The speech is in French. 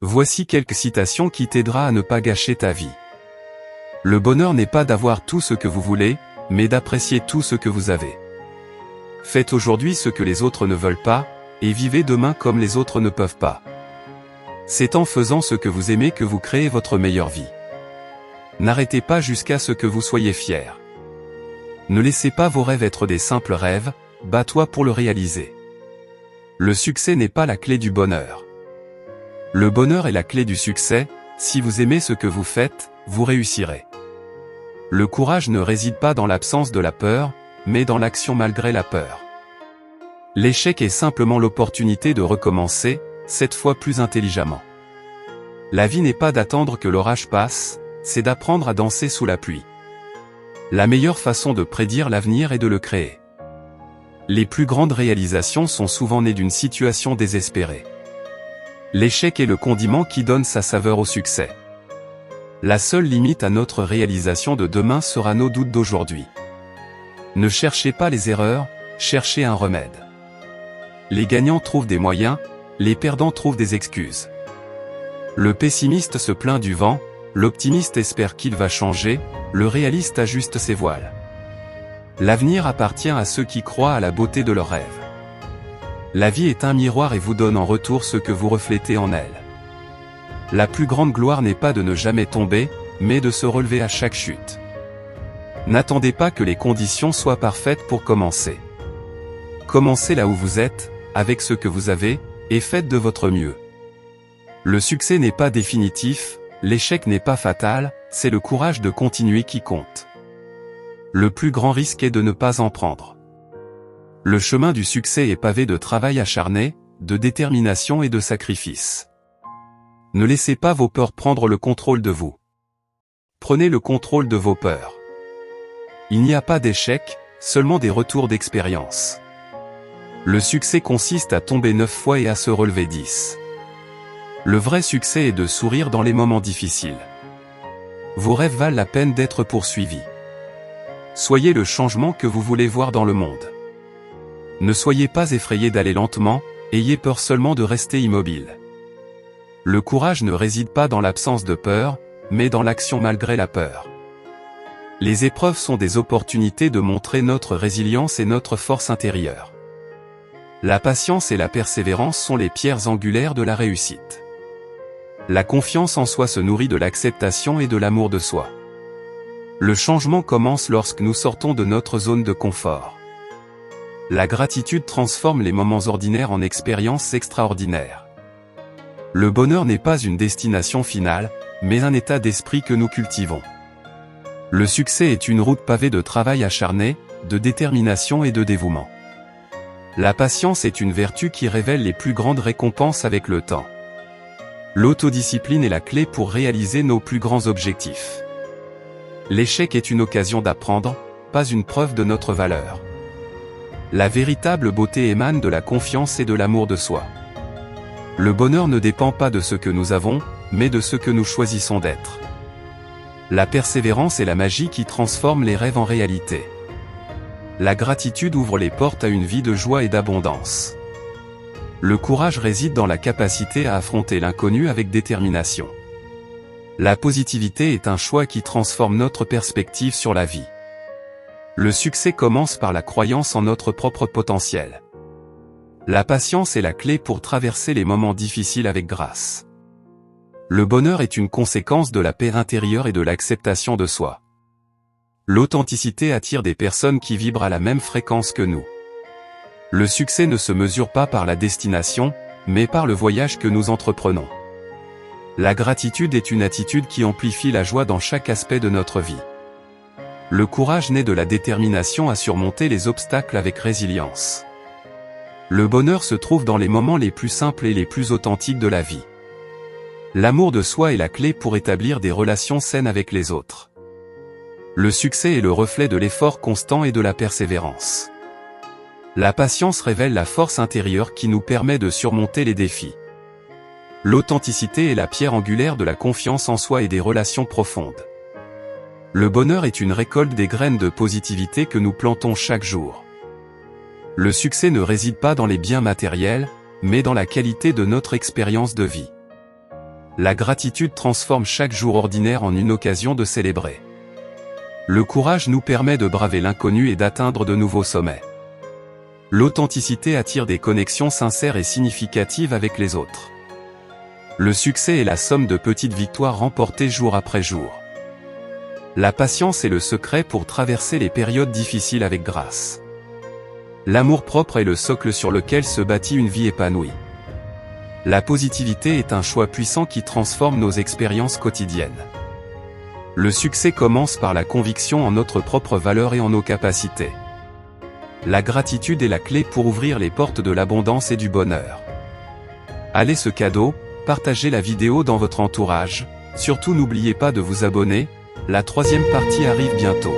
Voici quelques citations qui t'aidera à ne pas gâcher ta vie. Le bonheur n'est pas d'avoir tout ce que vous voulez, mais d'apprécier tout ce que vous avez. Faites aujourd'hui ce que les autres ne veulent pas, et vivez demain comme les autres ne peuvent pas. C'est en faisant ce que vous aimez que vous créez votre meilleure vie. N'arrêtez pas jusqu'à ce que vous soyez fier. Ne laissez pas vos rêves être des simples rêves, bats-toi pour le réaliser. Le succès n'est pas la clé du bonheur. Le bonheur est la clé du succès. Si vous aimez ce que vous faites, vous réussirez. Le courage ne réside pas dans l'absence de la peur, mais dans l'action malgré la peur. L'échec est simplement l'opportunité de recommencer, cette fois plus intelligemment. La vie n'est pas d'attendre que l'orage passe, c'est d'apprendre à danser sous la pluie. La meilleure façon de prédire l'avenir est de le créer. Les plus grandes réalisations sont souvent nées d'une situation désespérée. L'échec est le condiment qui donne sa saveur au succès. La seule limite à notre réalisation de demain sera nos doutes d'aujourd'hui. Ne cherchez pas les erreurs, cherchez un remède. Les gagnants trouvent des moyens, les perdants trouvent des excuses. Le pessimiste se plaint du vent, l'optimiste espère qu'il va changer, le réaliste ajuste ses voiles. L'avenir appartient à ceux qui croient à la beauté de leurs rêves. La vie est un miroir et vous donne en retour ce que vous reflétez en elle. La plus grande gloire n'est pas de ne jamais tomber, mais de se relever à chaque chute. N'attendez pas que les conditions soient parfaites pour commencer. Commencez là où vous êtes, avec ce que vous avez, et faites de votre mieux. Le succès n'est pas définitif, l'échec n'est pas fatal, c'est le courage de continuer qui compte. Le plus grand risque est de ne pas en prendre. Le chemin du succès est pavé de travail acharné, de détermination et de sacrifice. Ne laissez pas vos peurs prendre le contrôle de vous. Prenez le contrôle de vos peurs. Il n'y a pas d'échec, seulement des retours d'expérience. Le succès consiste à tomber 9 fois et à se relever 10. Le vrai succès est de sourire dans les moments difficiles. Vos rêves valent la peine d'être poursuivis. Soyez le changement que vous voulez voir dans le monde. Ne soyez pas effrayé d'aller lentement, ayez peur seulement de rester immobile. Le courage ne réside pas dans l'absence de peur, mais dans l'action malgré la peur. Les épreuves sont des opportunités de montrer notre résilience et notre force intérieure. La patience et la persévérance sont les pierres angulaires de la réussite. La confiance en soi se nourrit de l'acceptation et de l'amour de soi. Le changement commence lorsque nous sortons de notre zone de confort. La gratitude transforme les moments ordinaires en expériences extraordinaires. Le bonheur n'est pas une destination finale, mais un état d'esprit que nous cultivons. Le succès est une route pavée de travail acharné, de détermination et de dévouement. La patience est une vertu qui révèle les plus grandes récompenses avec le temps. L'autodiscipline est la clé pour réaliser nos plus grands objectifs. L'échec est une occasion d'apprendre, pas une preuve de notre valeur. La véritable beauté émane de la confiance et de l'amour de soi. Le bonheur ne dépend pas de ce que nous avons, mais de ce que nous choisissons d'être. La persévérance est la magie qui transforme les rêves en réalité. La gratitude ouvre les portes à une vie de joie et d'abondance. Le courage réside dans la capacité à affronter l'inconnu avec détermination. La positivité est un choix qui transforme notre perspective sur la vie. Le succès commence par la croyance en notre propre potentiel. La patience est la clé pour traverser les moments difficiles avec grâce. Le bonheur est une conséquence de la paix intérieure et de l'acceptation de soi. L'authenticité attire des personnes qui vibrent à la même fréquence que nous. Le succès ne se mesure pas par la destination, mais par le voyage que nous entreprenons. La gratitude est une attitude qui amplifie la joie dans chaque aspect de notre vie. Le courage naît de la détermination à surmonter les obstacles avec résilience. Le bonheur se trouve dans les moments les plus simples et les plus authentiques de la vie. L'amour de soi est la clé pour établir des relations saines avec les autres. Le succès est le reflet de l'effort constant et de la persévérance. La patience révèle la force intérieure qui nous permet de surmonter les défis. L'authenticité est la pierre angulaire de la confiance en soi et des relations profondes. Le bonheur est une récolte des graines de positivité que nous plantons chaque jour. Le succès ne réside pas dans les biens matériels, mais dans la qualité de notre expérience de vie. La gratitude transforme chaque jour ordinaire en une occasion de célébrer. Le courage nous permet de braver l'inconnu et d'atteindre de nouveaux sommets. L'authenticité attire des connexions sincères et significatives avec les autres. Le succès est la somme de petites victoires remportées jour après jour. La patience est le secret pour traverser les périodes difficiles avec grâce. L'amour-propre est le socle sur lequel se bâtit une vie épanouie. La positivité est un choix puissant qui transforme nos expériences quotidiennes. Le succès commence par la conviction en notre propre valeur et en nos capacités. La gratitude est la clé pour ouvrir les portes de l'abondance et du bonheur. Allez ce cadeau, partagez la vidéo dans votre entourage, surtout n'oubliez pas de vous abonner, la troisième partie arrive bientôt.